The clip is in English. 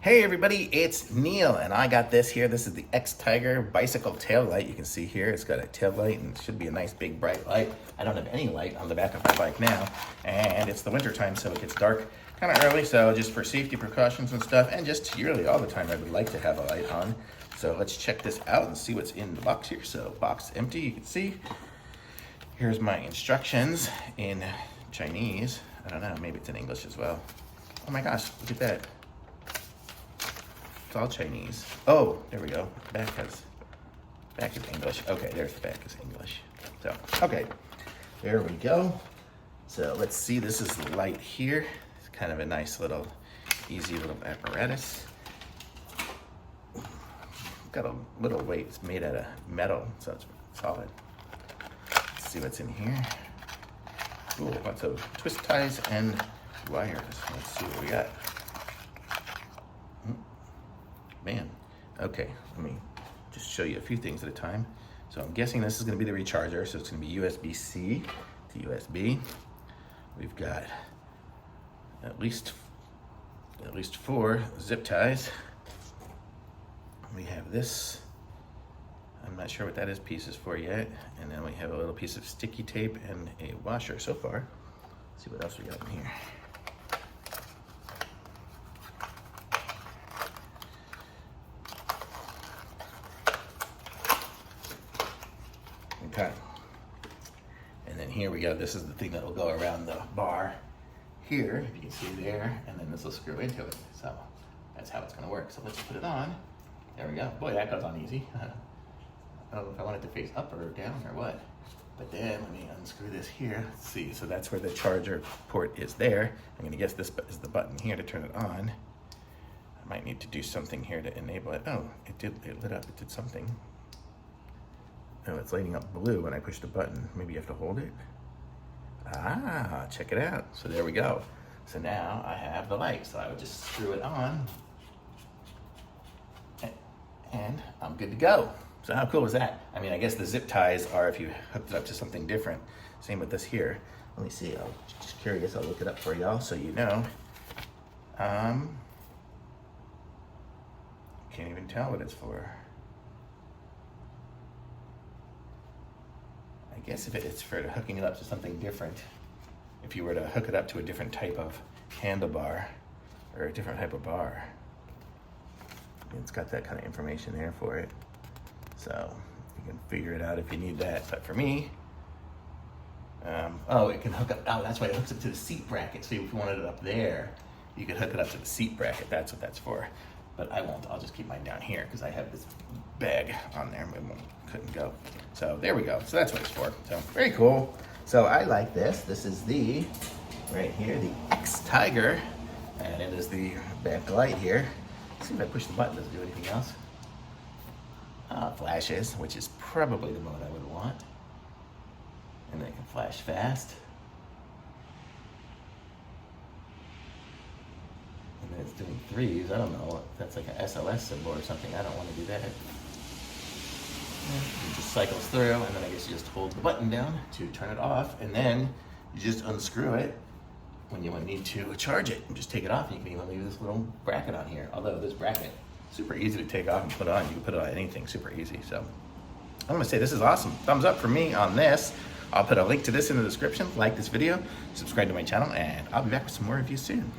Hey everybody, it's Neil, and I got this here. This is the X-Tiger bicycle tail light. You can see here, it's got a tail light and it should be a nice big bright light. I don't have any light on the back of my bike now, and it's the winter time, so it gets dark kind of early. So just for safety precautions and stuff, and just really all the time, I would like to have a light on. So let's check this out and see what's in the box here. So box empty, you can see. Here's my instructions in Chinese. I don't know, maybe it's in English as well. Oh my gosh, look at that. It's all Chinese. Oh, there we go. Back is English. Okay, there's the back is English. So, okay, there we go. So let's see, this is the light here. It's kind of a nice little, easy little apparatus. Got a little weight, it's made out of metal, so it's solid. Let's see what's in here. Ooh, lots of twist ties and wires. Let's see what we got. Man, okay, let me just show you a few things at a time. So I'm guessing this is gonna be the recharger, so it's gonna be USB-C to USB. We've got at least 4 zip ties. We have this, I'm not sure what that is pieces for yet. And then we have a little piece of sticky tape and a washer so far. Let's see what else we got in here. Okay, and then here we go. This is the thing that will go around the bar here, if you can see there, and then this will screw into it. So that's how it's going to work. So let's put it on. There we go. Boy, that goes on easy. I don't know if I want it to face up or down or what. But then let me unscrew this here. Let's see. So that's where the charger port is there. I'm going to guess this is the button here to turn it on. I might need to do something here to enable it. Oh, it lit up. It did something. Oh, it's lighting up blue when I push the button. Maybe you have to hold it. Ah, check it out. So there we go. So now I have the light. So I would just screw it on and I'm good to go. So how cool is that? I mean, I guess the zip ties are if you hooked it up to something different. Same with this here. Let me see, I'm just curious. I'll look it up for y'all so you know. Can't even tell what it's for. I guess if it's for hooking it up to something different, if you were to hook it up to a different type of handlebar or a different type of bar, it's got that kind of information there for it. So you can figure it out if you need that. But for me, oh, it can hook up, oh, that's why it hooks up to the seat bracket. So if you wanted it up there, you could hook it up to the seat bracket. That's what that's for. But I won't, I'll just keep mine down here because I have this bag on there. Couldn't go. So there we go. So that's what it's for. So very cool. So I like this. This is the, right here, the X-Tiger. And it is the back light here. Let's see if I push the button, does it do anything else? Flashes, which is probably the mode I would want. And then it can flash fast. And then it's doing 3s. I don't know if that's like an SOS symbol or something. I don't want to do that. It just cycles through, and then I guess you just hold the button down to turn it off, and then you just unscrew it when you need to charge it and just take it off. You can even leave this little bracket on here. Although this bracket, super easy to take off and put on. You can put it on anything, super easy. So I'm gonna say this is awesome. Thumbs up for me on this. I'll put a link to this in the description. Like this video, subscribe to my channel, and I'll be back with some more reviews soon.